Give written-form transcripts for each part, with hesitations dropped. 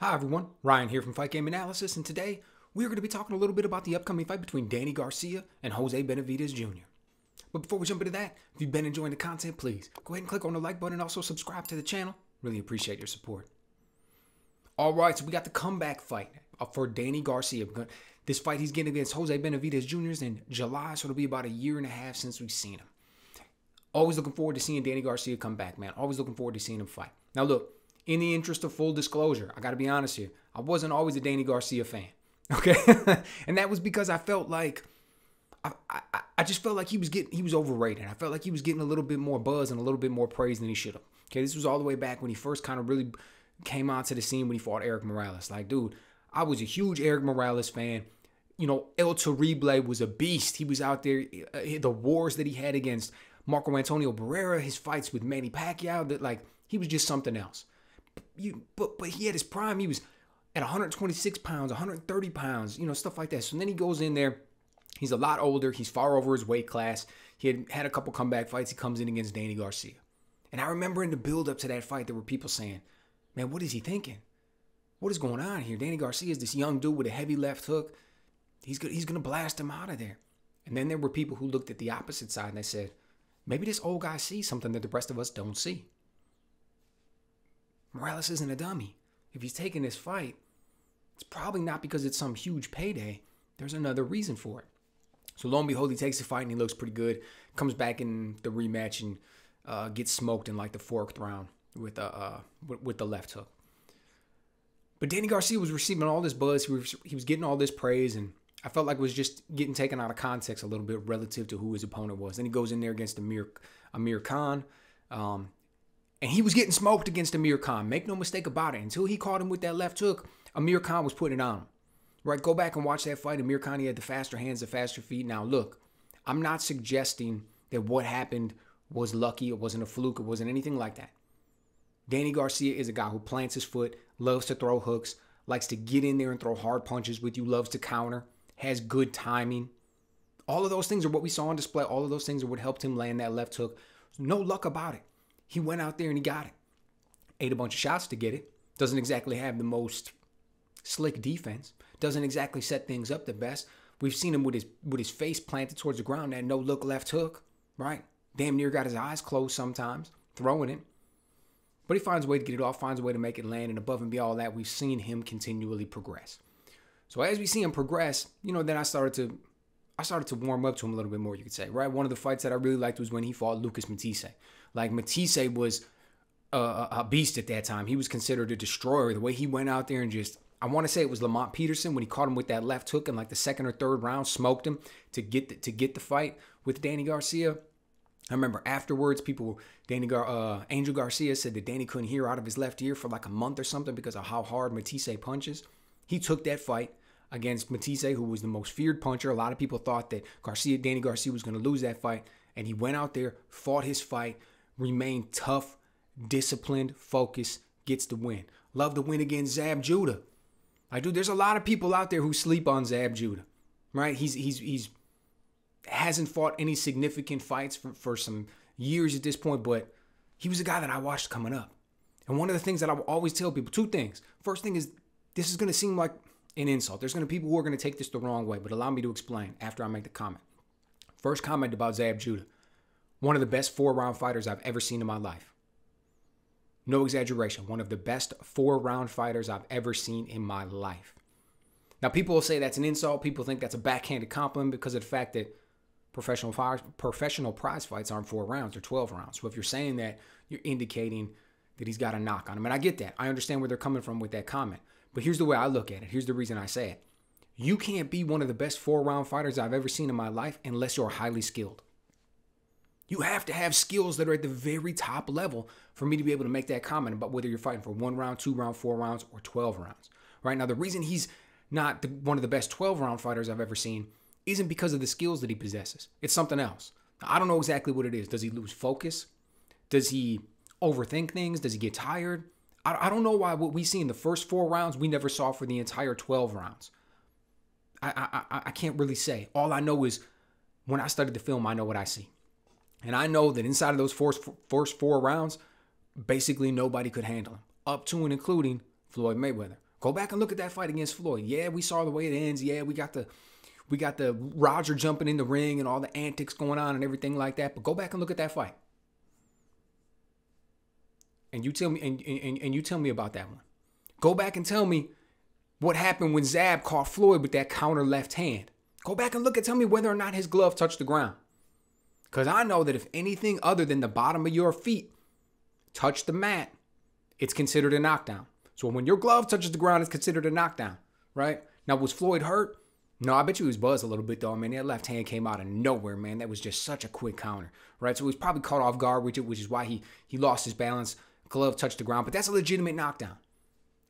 Hi everyone, Ryan here from Fight Game Analysis, and today we're going to be talking a little bit about the upcoming fight between Danny Garcia and Jose Benavidez Jr. But before we jump into that, if you've been enjoying the content, please go ahead and click on the like button and also subscribe to the channel. Really appreciate your support. Alright, so we got the comeback fight for Danny Garcia. This fight he's getting against Jose Benavidez Jr. in July, so it'll be about a year and a half since we've seen him. Always looking forward to seeing Danny Garcia come back, man. Always looking forward to seeing him fight. Now look, in the interest of full disclosure, I got to be honest here. I wasn't always a Danny Garcia fan, okay? And that was because I felt like, I just felt like he was overrated. I felt like he was getting a little bit more buzz and a little bit more praise than he should have. Okay, this was all the way back when he first kind of really came onto the scene when he fought Eric Morales. Like, dude, I was a huge Eric Morales fan. You know, El Terrible was a beast. He was out there, the wars that he had against Marco Antonio Barrera, his fights with Manny Pacquiao, that like, he was just something else. But he had his prime. He was at 126 pounds, 130 pounds, you know, stuff like that. So then he goes in there. He's a lot older. He's far over his weight class. He had a couple comeback fights. He comes in against Danny Garcia. And I remember in the build-up to that fight, there were people saying, man, what is he thinking? What is going on here? Danny Garcia is this young dude with a heavy left hook. He's going to blast him out of there. And then there were people who looked at the opposite side and they said, maybe this old guy sees something that the rest of us don't see. Morales isn't a dummy. If he's taking this fight, it's probably not because it's some huge payday. There's another reason for it. So lo and behold, he takes the fight and he looks pretty good. Comes back in the rematch and gets smoked in like the fourth round with the left hook. But Danny Garcia was receiving all this buzz. He was getting all this praise, and I felt like it was just getting taken out of context a little bit relative to who his opponent was. Then he goes in there against Amir Khan. And he was getting smoked against Amir Khan. Make no mistake about it. Until he caught him with that left hook, Amir Khan was putting it on him. Right? Go back and watch that fight. Amir Khan, he had the faster hands, the faster feet. Now, look, I'm not suggesting that what happened was lucky. It wasn't a fluke. It wasn't anything like that. Danny Garcia is a guy who plants his foot, loves to throw hooks, likes to get in there and throw hard punches with you, loves to counter, has good timing. All of those things are what we saw on display. All of those things are what helped him land that left hook. No luck about it. He went out there and he got it. Ate a bunch of shots to get it. Doesn't exactly have the most slick defense. Doesn't exactly set things up the best. We've seen him with his face planted towards the ground, that no-look left hook, right? Damn near got his eyes closed sometimes, throwing it. But he finds a way to get it off, finds a way to make it land, and above and beyond all that, we've seen him continually progress. So as we see him progress, you know, then I started to warm up to him a little bit more, you could say, right? One of the fights that I really liked was when he fought Lucas Matisse. Like, Matisse was a beast at that time. He was considered a destroyer. The way he went out there and just, I want to say it was Lamont Peterson when he caught him with that left hook in like the second or third round, smoked him to get the fight with Danny Garcia. I remember afterwards, Angel Garcia said that Danny couldn't hear out of his left ear for like a month or something because of how hard Matisse punches. He took that fight against Matisse, who was the most feared puncher. A lot of people thought that Danny Garcia was going to lose that fight. And he went out there, fought his fight, remained tough, disciplined, focused, gets the win. Love the win against Zab Judah. Like, dude, there's a lot of people out there who sleep on Zab Judah, right? He's hasn't fought any significant fights for some years at this point, but he was a guy that I watched coming up. And one of the things that I will always tell people, two things. First thing is, this is going to seem like an insult. There's going to be people who are going to take this the wrong way, but allow me to explain after I make the comment. First comment about Zab Judah. One of the best 4-round fighters I've ever seen in my life. No exaggeration. One of the best 4-round fighters I've ever seen in my life. Now, people will say that's an insult. People think that's a backhanded compliment because of the fact that professional prize fights aren't 4 rounds or 12 rounds. So if you're saying that, you're indicating that he's got a knock on him. And I get that. I understand where they're coming from with that comment. But here's the way I look at it. Here's the reason I say it. You can't be one of the best 4-round fighters I've ever seen in my life unless you're highly skilled. You have to have skills that are at the very top level for me to be able to make that comment about whether you're fighting for 1 round, 2 round, 4 rounds, or 12 rounds. Right? Now, the reason he's not one of the best 12-round fighters I've ever seen isn't because of the skills that he possesses. It's something else. Now, I don't know exactly what it is. Does he lose focus? Does he overthink things? Does he get tired? I don't know why what we see in the first 4 rounds we never saw for the entire 12 rounds. I can't really say. All I know is when I studied the film, I know what I see. And I know that inside of those first 4 rounds, basically nobody could handle him. Up to and including Floyd Mayweather. Go back and look at that fight against Floyd. Yeah, we saw the way it ends. Yeah, we got the Roger jumping in the ring and all the antics going on and everything like that. But go back and look at that fight. And you tell me and you tell me about that one. Go back and tell me what happened when Zab caught Floyd with that counter left hand. Go back and look and tell me whether or not his glove touched the ground. Because I know that if anything other than the bottom of your feet touch the mat, it's considered a knockdown. So when your glove touches the ground, it's considered a knockdown, right? Now, was Floyd hurt? No, I bet you he was buzzed a little bit, though. I mean, that left hand came out of nowhere, man. That was just such a quick counter, right? So he was probably caught off guard with it, which is why he lost his balance. Glove touched the ground, but that's a legitimate knockdown.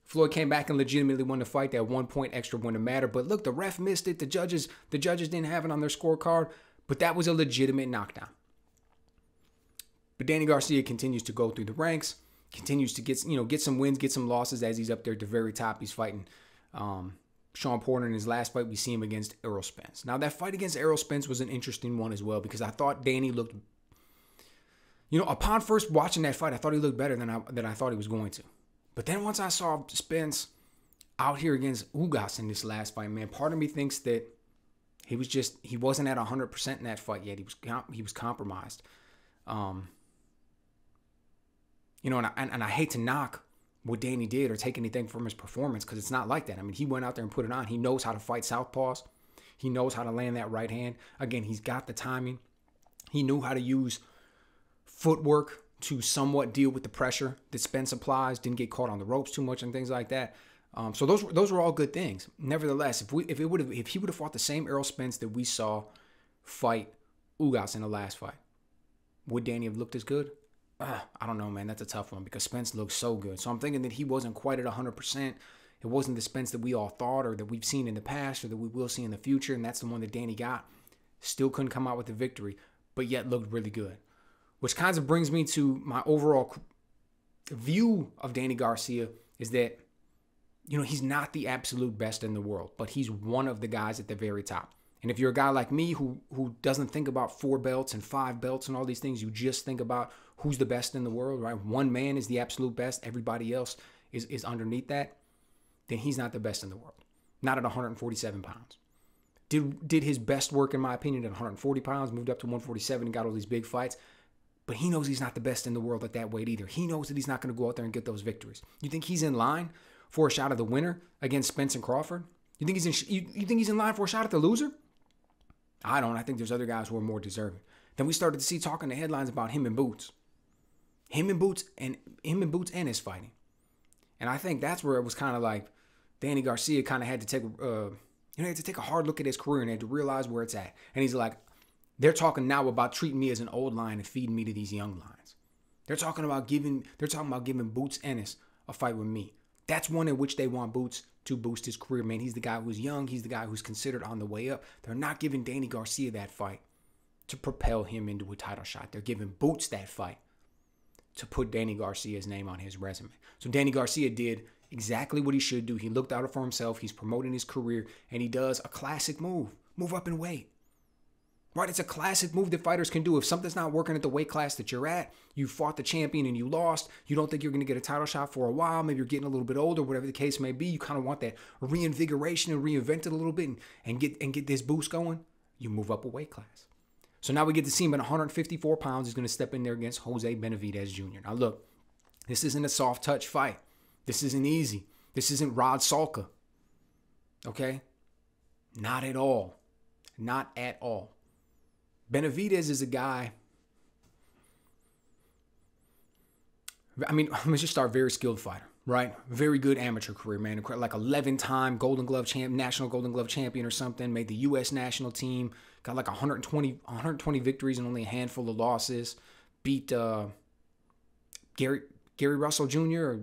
Floyd came back and legitimately won the fight. That 1 point extra wouldn't matter. But look, the ref missed it. The judges didn't have it on their scorecard, but that was a legitimate knockdown. But Danny Garcia continues to go through the ranks, continues to get some wins, get some losses as he's up there at the very top. He's fighting Sean Porter in his last fight. We see him against Errol Spence. Now, that fight against Errol Spence was an interesting one as well because I thought Danny looked, upon first watching that fight, I thought he looked better than I thought he was going to. But then once I saw Spence out here against Ugas in this last fight, man, part of me thinks that he wasn't at 100% in that fight yet. He was compromised. And I hate to knock what Danny did or take anything from his performance because it's not like that. I mean, he went out there and put it on. He knows how to fight southpaws. He knows how to land that right hand. Again, he's got the timing. He knew how to use footwork to somewhat deal with the pressure that Spence applies. Didn't get caught on the ropes too much and things like that. So those were all good things. Nevertheless, if he would have fought the same Errol Spence that we saw fight Ugas in the last fight, would Danny have looked as good? I don't know, man. That's a tough one because Spence looks so good. So I'm thinking that he wasn't quite at 100%. It wasn't the Spence that we all thought or that we've seen in the past or that we will see in the future, and that's the one that Danny got. Still couldn't come out with the victory, but yet looked really good. Which kind of brings me to my overall view of Danny Garcia is that, he's not the absolute best in the world, but he's one of the guys at the very top. And if you're a guy like me who doesn't think about 4 belts and 5 belts and all these things, you just think about who's the best in the world, right? One man is the absolute best. Everybody else is underneath that. Then he's not the best in the world. Not at 147 pounds. Did his best work, in my opinion, at 140 pounds, moved up to 147 and got all these big fights. But he knows he's not the best in the world at that weight either. He knows that he's not going to go out there and get those victories. You think he's in line for a shot at the winner against Spence and Crawford? You think he's in line for a shot at the loser? I don't. I think there's other guys who are more deserving. Then we started to see talking the headlines about him and Boots. Him and Boots and his fighting. And I think that's where it was kind of like Danny Garcia kind of had to take a hard look at his career and had to realize where it's at. And he's like, they're talking now about treating me as an old lion and feeding me to these young lions. They're talking about giving Boots Ennis a fight with me. That's one in which they want Boots to boost his career, man. He's the guy who's young. He's the guy who's considered on the way up. They're not giving Danny Garcia that fight to propel him into a title shot. They're giving Boots that fight to put Danny Garcia's name on his resume. So Danny Garcia did exactly what he should do. He looked out for himself. He's promoting his career, and he does a classic move. Move up in weight. Right? It's a classic move that fighters can do. If something's not working at the weight class that you're at, you fought the champion and you lost, you don't think you're going to get a title shot for a while, maybe you're getting a little bit older, whatever the case may be, you kind of want that reinvigoration and reinvent it a little bit and get this boost going, you move up a weight class. So now we get to see him at 154 pounds. He's going to step in there against Jose Benavidez Jr. Now look, this isn't a soft touch fight. This isn't easy. This isn't Rod Salka. Okay? Not at all. Not at all. Benavidez is a guy, let's just start very skilled fighter, right? Very good amateur career, man. Like 11-time Golden Glove champ, National Golden Glove champion or something. Made the U.S. national team. Got like 120 victories and only a handful of losses. Beat Gary Russell Jr.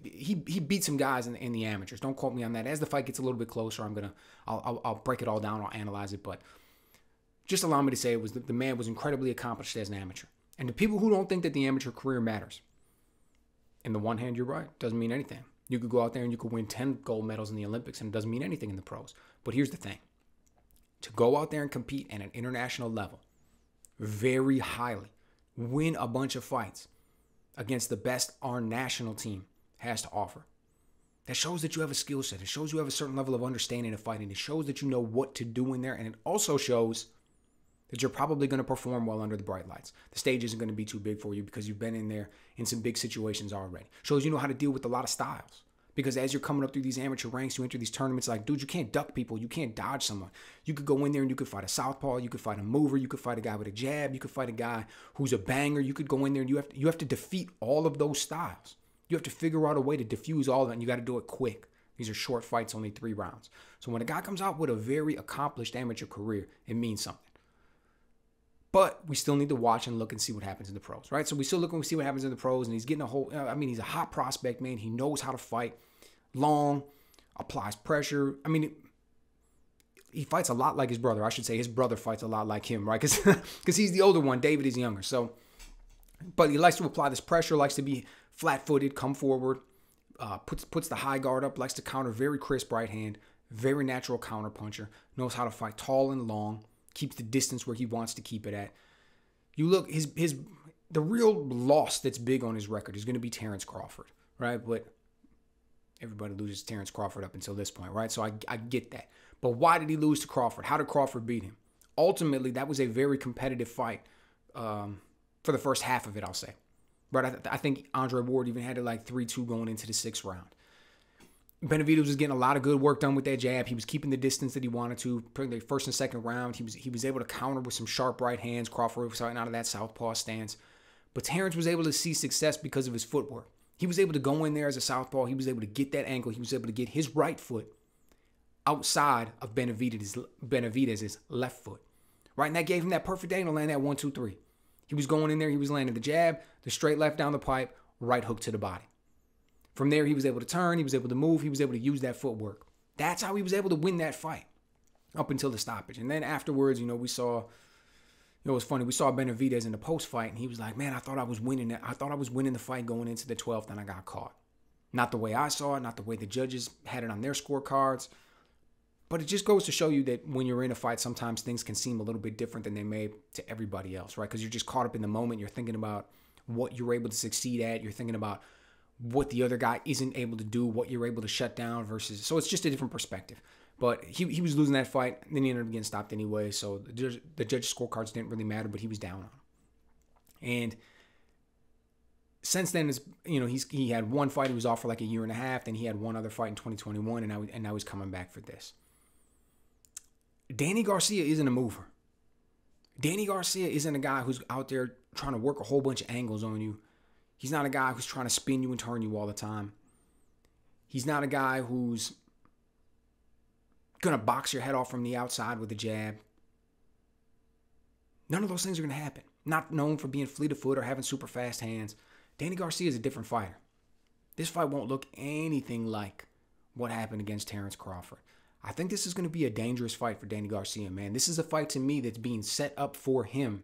He beat some guys in the amateurs. Don't quote me on that. As the fight gets a little bit closer, I'll break it all down. I'll analyze it, but just allow me to say the man was incredibly accomplished as an amateur. And to people who don't think that the amateur career matters, in the one hand, you're right. Doesn't mean anything. You could go out there and you could win 10 gold medals in the Olympics and it doesn't mean anything in the pros. But here's the thing. To go out there and compete at an international level, very highly, win a bunch of fights against the best our national team has to offer, That shows that you have a skill set. It shows you have a certain level of understanding of fighting. It shows that you know what to do in there. And it also shows that you're probably going to perform well under the bright lights. The stage isn't going to be too big for you because you've been in there in some big situations already. Shows you know how to deal with a lot of styles. Because as you're coming up through these amateur ranks, you enter these tournaments like, dude, you can't duck people. You can't dodge someone. You could go in there and you could fight a southpaw. You could fight a mover. You could fight a guy with a jab. You could fight a guy who's a banger. You could go in there and you have to defeat all of those styles. You have to figure out a way to diffuse all of it, and you got to do it quick. These are short fights, only 3 rounds. So when a guy comes out with a very accomplished amateur career, it means something. But we still need to watch and look and see what happens in the pros, right? So we still look and we see what happens in the pros, and he's getting he's a hot prospect, man. He knows how to fight long, applies pressure. I mean, he fights a lot like his brother. I should say his brother fights a lot like him, right? Because he's the older one. David is younger. So, but he likes to apply this pressure, likes to be flat-footed, come forward, puts the high guard up, likes to counter, very crisp right hand, very natural counter puncher, knows how to fight tall and long, keeps the distance where he wants to keep it at. You look, the real loss that's big on his record is going to be Terrence Crawford, right? But everybody loses to Terrence Crawford up until this point, right? So I get that. But why did he lose to Crawford? How did Crawford beat him? Ultimately, that was a very competitive fight for the first half of it, I'll say. Right? I think Andre Ward even had it like 3-2 going into the 6th round. Benavidez was getting a lot of good work done with that jab. He was keeping the distance that he wanted to. The first and second round, he was able to counter with some sharp right hands. Crawford was starting out of that southpaw stance. But Terrence was able to see success because of his footwork. He was able to go in there as a southpaw. He was able to get that angle. He was able to get his right foot outside of Benavidez's left foot. Right? And that gave him that perfect angle to land that 1-2-3. He was going in there. He was landing the jab, the straight left down the pipe, right hook to the body. From there, he was able to turn. He was able to move. He was able to use that footwork. That's how he was able to win that fight up until the stoppage. And then afterwards, we saw, it was funny. We saw Benavidez in the post fight, and he was like, man, I thought I was winning it. I thought I was winning the fight going into the 12th, and I got caught. Not the way I saw it, not the way the judges had it on their scorecards. But it just goes to show you that when you're in a fight, sometimes things can seem a little bit different than they may to everybody else, right? Because you're just caught up in the moment. You're thinking about what you're able to succeed at. You're thinking about what the other guy isn't able to do, what you're able to shut down versus... So it's just a different perspective. But he was losing that fight, and then he ended up getting stopped anyway. So the judges' scorecards didn't really matter, but he was down on him. And since then, he had one fight. He was off for like a year and a half. Then he had one other fight in 2021, and now he's coming back for this. Danny Garcia isn't a mover. Danny Garcia isn't a guy who's out there trying to work a whole bunch of angles on you. He's not a guy who's trying to spin you and turn you all the time. He's not a guy who's going to box your head off from the outside with a jab. None of those things are going to happen. Not known for being fleet of foot or having super fast hands. Danny Garcia is a different fighter. This fight won't look anything like what happened against Terrence Crawford. I think this is going to be a dangerous fight for Danny Garcia, man. This is a fight to me that's being set up for him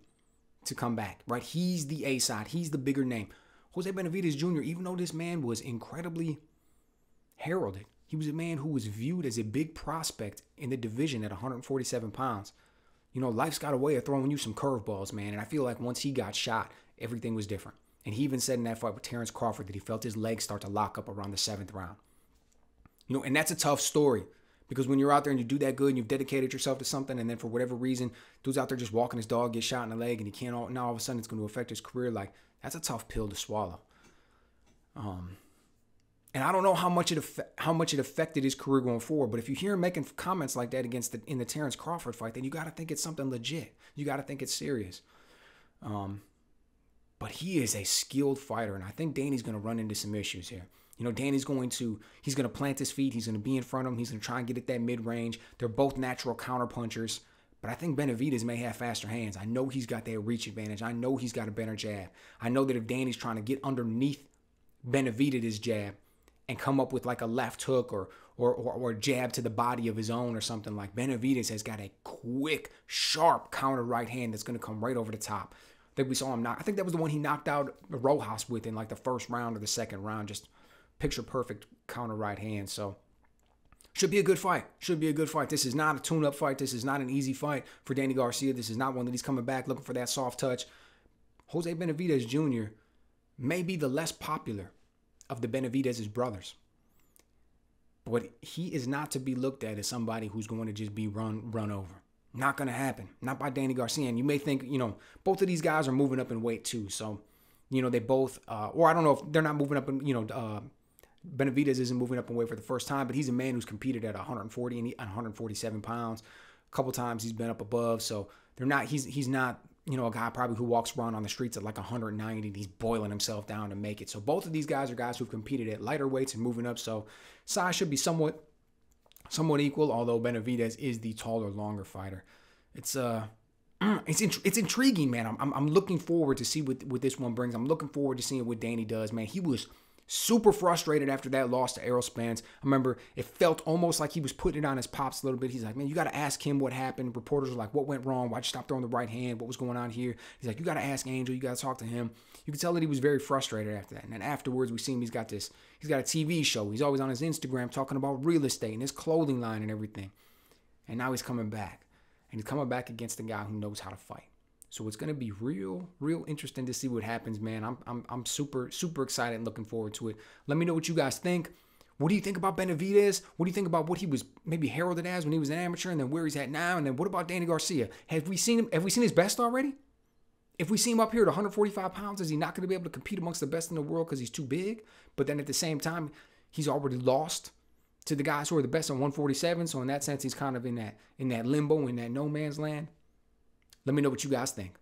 to come back, right? He's the A side. He's the bigger name. Jose Benavidez Jr., even though this man was incredibly heralded, he was a man who was viewed as a big prospect in the division at 147 pounds. Life's got a way of throwing you some curveballs, man. And I feel like once he got shot, everything was different. And he even said in that fight with Terrence Crawford that he felt his legs start to lock up around the 7th round. And that's a tough story. Because when you're out there and you do that good and you've dedicated yourself to something, and then for whatever reason, dude's out there just walking his dog, gets shot in the leg, and he can't, now all of a sudden it's going to affect his career. Like, that's a tough pill to swallow. And I don't know how much it affected his career going forward. But if you hear him making comments like that in the Terrence Crawford fight, then you got to think it's something legit. You got to think it's serious. But he is a skilled fighter, and I think Danny's going to run into some issues here. Danny's going to plant his feet. He's going to be in front of him. He's going to try and get at that mid-range. They're both natural counterpunchers. But I think Benavidez may have faster hands. I know he's got that reach advantage. I know he's got a better jab. I know that if Danny's trying to get underneath Benavidez's jab and come up with like a left hook or jab to the body of his own or something, like Benavidez has got a quick, sharp counter right hand that's going to come right over the top. I think we saw him I think that was the one he knocked out Rojas with in like the first round or the second round. Just picture perfect counter right hand. So should be a good fight. This is not a tune-up fight. This is not an easy fight for Danny Garcia. This is not one that he's coming back looking for that soft touch. Jose Benavidez Jr. may be the less popular of the Benavidez's brothers. But he is not to be looked at as somebody who's going to just be run over. Not going to happen. Not by Danny Garcia. And you may think, both of these guys are moving up in weight too. So, they both, or I don't know if they're not moving up in, Benavidez isn't moving up in weight for the first time, but he's a man who's competed at 140 and 147 pounds. A couple times he's been up above. So he's not, a guy probably who walks around on the streets at like 190 and he's boiling himself down to make it. So both of these guys are guys who've competed at lighter weights and moving up. So size should be somewhat equal, although Benavidez is the taller, longer fighter. It's intriguing, man. I'm looking forward to see what this one brings. I'm looking forward to seeing what Danny does, man. He was super frustrated after that loss to Errol Spence. I remember it felt almost like he was putting it on his pops a little bit. He's like, man, you got to ask him what happened. Reporters were like, what went wrong? Why'd you stop throwing the right hand? What was going on here? He's like, you got to ask Angel. You got to talk to him. You could tell that he was very frustrated after that. And then afterwards, we see him. He's got a TV show. He's always on his Instagram talking about real estate and his clothing line and everything. And now he's coming back. And he's coming back against a guy who knows how to fight. So it's going to be real interesting to see what happens, man. I'm super excited and looking forward to it. Let me know what you guys think. What do you think about Benavidez? What do you think about what he was maybe heralded as when he was an amateur, and then where he's at now? And then what about Danny Garcia? Have we seen his best already? If we see him up here at 145 pounds, is he not going to be able to compete amongst the best in the world because he's too big? But then at the same time, he's already lost to the guys who are the best on 147. So in that sense, he's kind of in that limbo, in that no man's land. Let me know what you guys think.